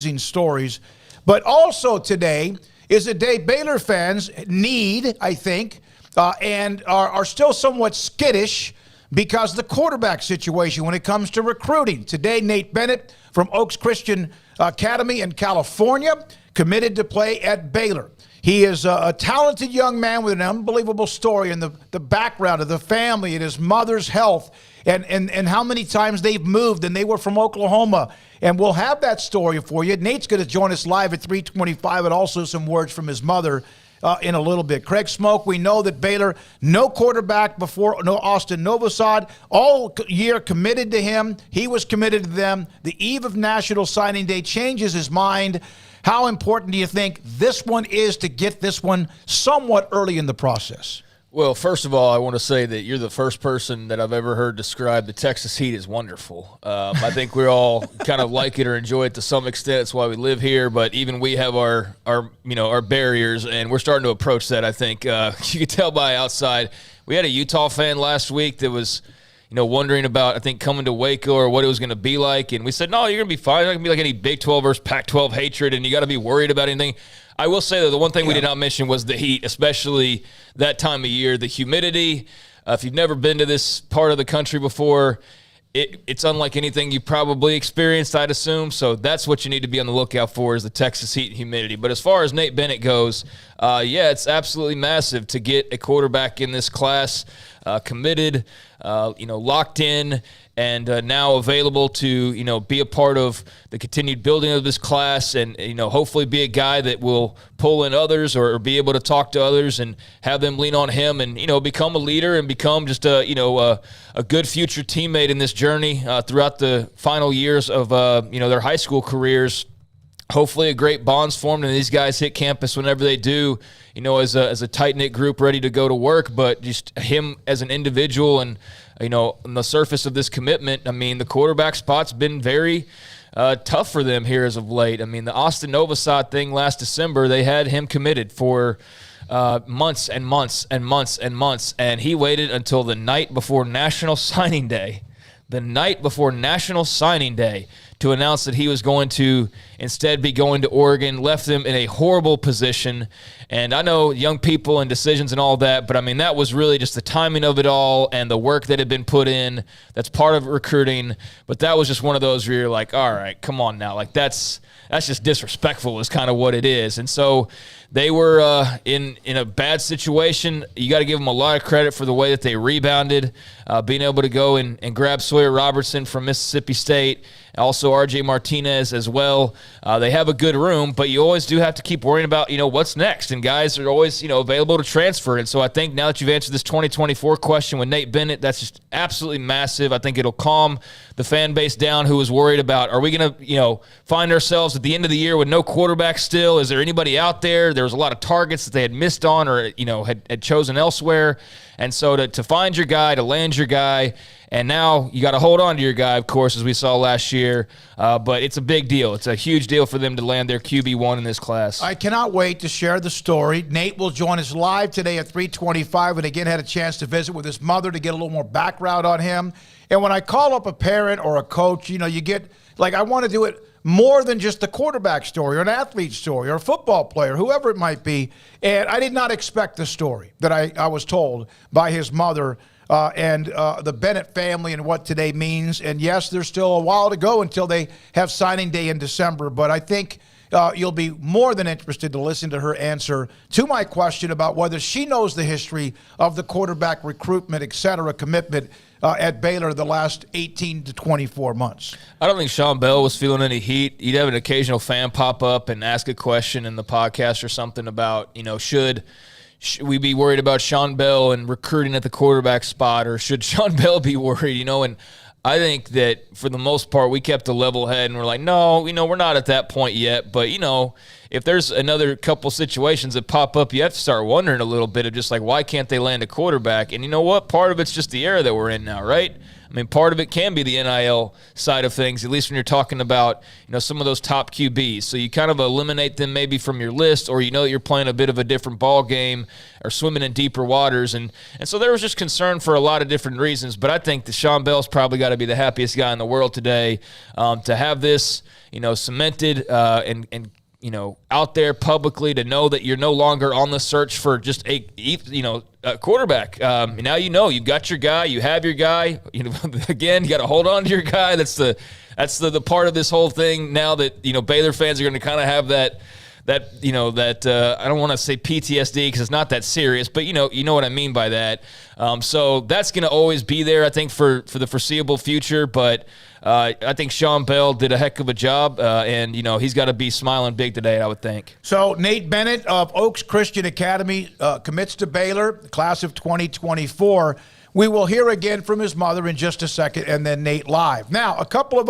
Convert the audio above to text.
stories. But also today is a day Baylor fans need, I think, and are still somewhat skittish because of the quarterback situation when it comes to recruiting. Today, Nate Bennett from Oaks Christian Academy in California committed to play at Baylor. He is a talented young man with an unbelievable story and the background of the family and his mother's health and how many times they've moved, and they were from Oklahoma. And we'll have that story for you. Nate's going to join us live at 3:25 and also some words from his mother in a little bit. Craig Smoak, we know that Baylor, no quarterback before, no Austin Novosad, all year committed to him. He was committed to them. The eve of National Signing Day changes his mind. How important do you think this one is to get this one somewhat early in the process? Well, first of all, I want to say that you're the first person that I've ever heard describe the Texas heat as wonderful. I think we all kind of like it or enjoy it to some extent. That's why we live here. But even we have our barriers, and we're starting to approach that. I think you could tell by outside. We had a Utah fan last week that was, wondering about, I think, coming to Waco or what it was going to be like. And we said, no, you're going to be fine. It's not going to be like any Big 12 versus Pac-12 hatred, and you got to be worried about anything. I will say, though, the one thing we did not mention was the heat, especially that time of year, the humidity. If you've never been to this part of the country before, it's unlike anything you probably experienced, I'd assume. So that's what you need to be on the lookout for, is the Texas heat and humidity. But as far as Nate Bennett goes, it's absolutely massive to get a quarterback in this class committed, locked in, and now available to, be a part of the continued building of this class and, hopefully be a guy that will pull in others or be able to talk to others and have them lean on him and, become a leader and become just a good future teammate in this journey throughout the final years of, their high school careers. Hopefully a great bond's formed and these guys hit campus whenever they do, as a tight-knit group ready to go to work. But just him as an individual and, on the surface of this commitment, the quarterback spot's been very tough for them here as of late. The Austin Novosad thing last December, they had him committed for months and months and months and months, and he waited until the night before National Signing Day. The night before National Signing Day to announce that he was going to instead be going to Oregon, left them in a horrible position. And I know young people and decisions and all that, but that was really just the timing of it all and the work that had been put in. That's part of recruiting. But that was just one of those where you're like, all right, come on now. Like that's just disrespectful is kind of what it is. And so they were in a bad situation. You got to give them a lot of credit for the way that they rebounded, being able to go and grab Sawyer Robertson from Mississippi State, also R.J. Martinez as well. They have a good room, but you always do have to keep worrying about, what's next. And guys are always, available to transfer. And so I think now that you've answered this 2024 question with Nate Bennett, that's just absolutely massive. I think it'll calm the fan base down who was worried about, are we going to, find ourselves at the end of the year with no quarterback still? Is there anybody out there? There was a lot of targets that they had missed on or, had chosen elsewhere. And so to find your guy, to land your guy, and now you got to hold on to your guy, of course, as we saw last year. But it's a big deal. It's a huge deal for them to land their QB1 in this class. I cannot wait to share the story. Nate will join us live today at 3:25, and again had a chance to visit with his mother to get a little more background on him. And when I call up a parent or a coach, you get, I want to do it more than just the quarterback story or an athlete story or a football player, whoever it might be. And I did not expect the story that I was told by his mother and the Bennett family and what today means. And yes, there's still a while to go until they have signing day in December, but I think you'll be more than interested to listen to her answer to my question about whether she knows the history of the quarterback recruitment, et cetera, commitment at Baylor the last 18 to 24 months. I don't think Shawn Bell was feeling any heat. You'd have an occasional fan pop up and ask a question in the podcast or something about, should we be worried about Shawn Bell and recruiting at the quarterback spot, or should Shawn Bell be worried, and I think that for the most part we kept a level head and we're like, no, we're not at that point yet. But, if there's another couple situations that pop up, you have to start wondering a little bit of just like, why can't they land a quarterback? And you know what? Part of it's just the era that we're in now, right? I mean, part of it can be the NIL side of things, at least when you're talking about, some of those top QBs. So you kind of eliminate them maybe from your list, or that you're playing a bit of a different ball game or swimming in deeper waters. And so there was just concern for a lot of different reasons. But I think that Shawn Bell's probably got to be the happiest guy in the world today to have this, cemented and out there publicly, to know that you're no longer on the search for just a quarterback. Now you've got your guy, you have your guy. Again, you got to hold on to your guy. That's the part of this whole thing now that Baylor fans are going to kind of have that I don't want to say PTSD because it's not that serious, but you know what I mean by that. So that's going to always be there, I think, for the foreseeable future. But I think Shawn Bell did a heck of a job, and he's got to be smiling big today, I would think. So Nate Bennett of Oaks Christian Academy commits to Baylor, class of 2024. We will hear again from his mother in just a second, and then Nate live. Now, a couple of